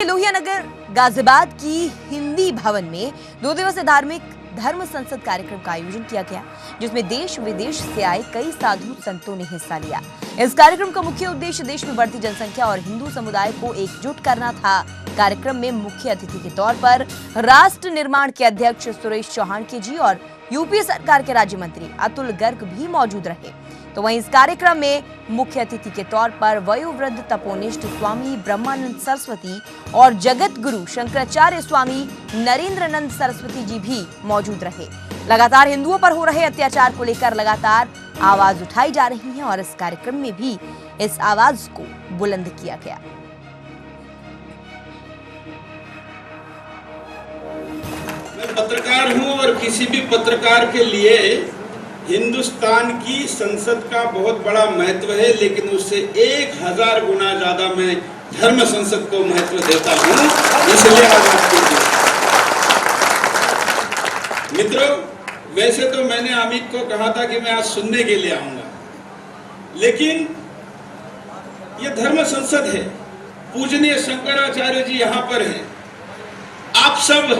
लोहियानगर गाजियाबाद की हिंदी भवन में 2 दिवसीय धार्मिक धर्म संसद कार्यक्रम का आयोजन किया गया, जिसमें देश विदेश से आए कई साधु संतों ने हिस्सा लिया। इस कार्यक्रम का मुख्य उद्देश्य देश में बढ़ती जनसंख्या और हिंदू समुदाय को एकजुट करना था। कार्यक्रम में मुख्य अतिथि के तौर पर राष्ट्र निर्माण के अध्यक्ष सुरेश चौहान के जी और यूपी सरकार के राज्य मंत्री अतुल गर्ग भी मौजूद रहे। तो वहीं इस कार्यक्रम में मुख्य अतिथि के तौर पर वयोवृद्ध तपोनिष्ठ स्वामी ब्रह्मानंद सरस्वती और जगत गुरु शंकराचार्य स्वामी नरेंद्रानंद सरस्वती जी भी मौजूद रहे। लगातार हिंदुओं पर हो रहे अत्याचार को लेकर लगातार आवाज उठाई जा रही है और इस कार्यक्रम में भी इस आवाज को बुलंद किया गया। मैं पत्रकार हूं और किसी भी पत्रकार के लिए हिंदुस्तान की संसद का बहुत बड़ा महत्व है, लेकिन उससे 1000 गुना ज्यादा मैं धर्म संसद को महत्व देता हूं। इसलिए आज आपके मित्रों, वैसे तो मैंने अमित को कहा था कि मैं आज सुनने के लिए आऊंगा, लेकिन यह धर्म संसद है, पूजनीय शंकराचार्य जी यहाँ पर हैं। आप सब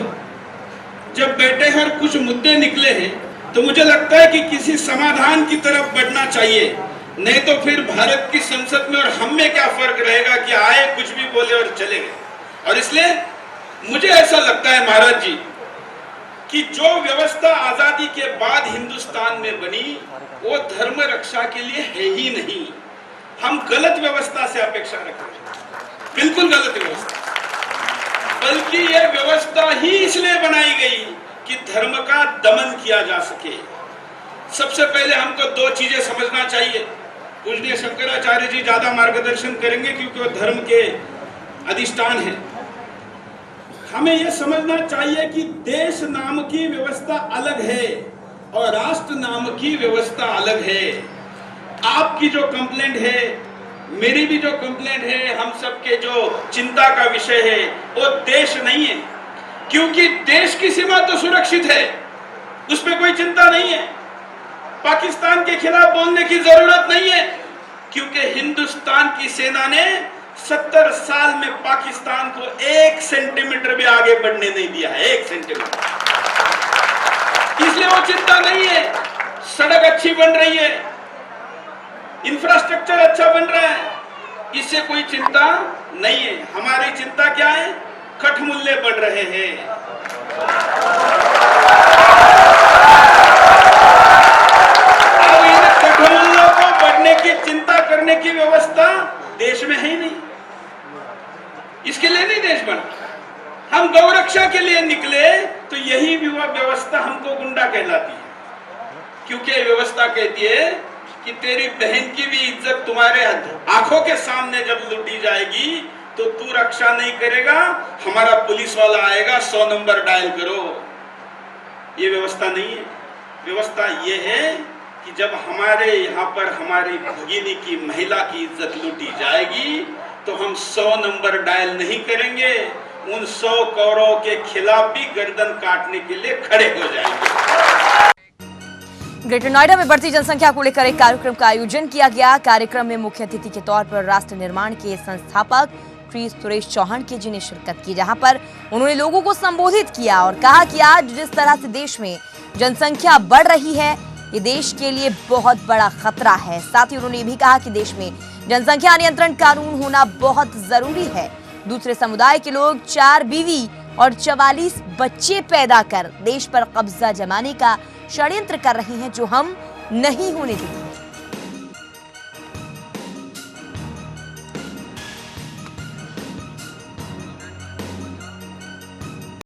जब बैठे हैं और कुछ मुद्दे निकले हैं तो मुझे लगता है कि किसी समाधान की तरफ बढ़ना चाहिए, नहीं तो फिर भारत की संसद में और हम में क्या फर्क रहेगा कि आए कुछ भी बोले और चले गए। और इसलिए मुझे ऐसा लगता है महाराज जी कि जो व्यवस्था आजादी के बाद हिंदुस्तान में बनी वो धर्म रक्षा के लिए है ही नहीं। हम गलत व्यवस्था से अपेक्षा रखते हैं, बिल्कुल गलत व्यवस्था, बल्कि यह व्यवस्था ही इसलिए बनाई गई कि धर्म का दमन किया जा सके। सबसे पहले हमको 2 चीजें समझना चाहिए। पूजनीय शंकराचार्य जी ज्यादा मार्गदर्शन करेंगे क्योंकि वो धर्म के अधिष्ठान हैं। हमें यह समझना चाहिए कि देश नाम की व्यवस्था अलग है और राष्ट्र नाम की व्यवस्था अलग है। आपकी जो कंप्लेंट है, मेरी भी जो कंप्लेंट है, हम सबके जो चिंता का विषय है वो देश नहीं है, क्योंकि देश की सीमा तो सुरक्षित है, उस पर कोई चिंता नहीं है। पाकिस्तान के खिलाफ बोलने की जरूरत नहीं है, क्योंकि हिंदुस्तान की सेना ने 70 साल में पाकिस्तान को 1 सेंटीमीटर भी आगे बढ़ने नहीं दिया है, 1 सेंटीमीटर। इसलिए वो चिंता नहीं है। सड़क अच्छी बन रही है, इंफ्रास्ट्रक्चर अच्छा बन रहा है, इससे कोई चिंता नहीं है। हमारी चिंता क्या है? कठ मूल्य बढ़ रहे हैं। अब इन कठ मूल्यों को बढ़ने की चिंता करने की व्यवस्था देश में है ही नहीं। इसके लिए नहीं देश बना। हम गौरक्षा के लिए निकले तो यही व्यवस्था हमको गुंडा कहलाती है, क्योंकि व्यवस्था कहती है कि तेरी बहन की भी इज्जत तुम्हारे आंखों के सामने जब लूटी जाएगी तो तू रक्षा नहीं करेगा, हमारा पुलिस वाला आएगा, 100 नंबर डायल करो। ये व्यवस्था नहीं है। व्यवस्था ये है कि जब हमारे यहाँ पर हमारी भगिनी की, महिला की इज्जत लूटी जाएगी तो हम 100 नंबर डायल नहीं करेंगे, उन 100 कौरों के खिलाफ भी गर्दन काटने के लिए खड़े हो जाएंगे। ग्रेटर नोएडा में बढ़ती जनसंख्या को लेकर एक कार्यक्रम का आयोजन किया गया। कार्यक्रम में मुख्य अतिथि के तौर पर राष्ट्र निर्माण के संस्थापक श्री सुरेश चौहान के जी ने शिरकत की, जहां पर उन्होंने लोगों को संबोधित किया और कहा कि आज जिस तरह से देश में जनसंख्या बढ़ रही है, ये देश के लिए बहुत बड़ा खतरा है। साथ ही उन्होंने ये भी कहा कि देश में जनसंख्या नियंत्रण कानून होना बहुत जरूरी है। दूसरे समुदाय के लोग 4 बीवी और 44 बच्चे पैदा कर देश पर कब्जा जमाने का षड्यंत्र कर रहे हैं, जो हम नहीं होने देंगे।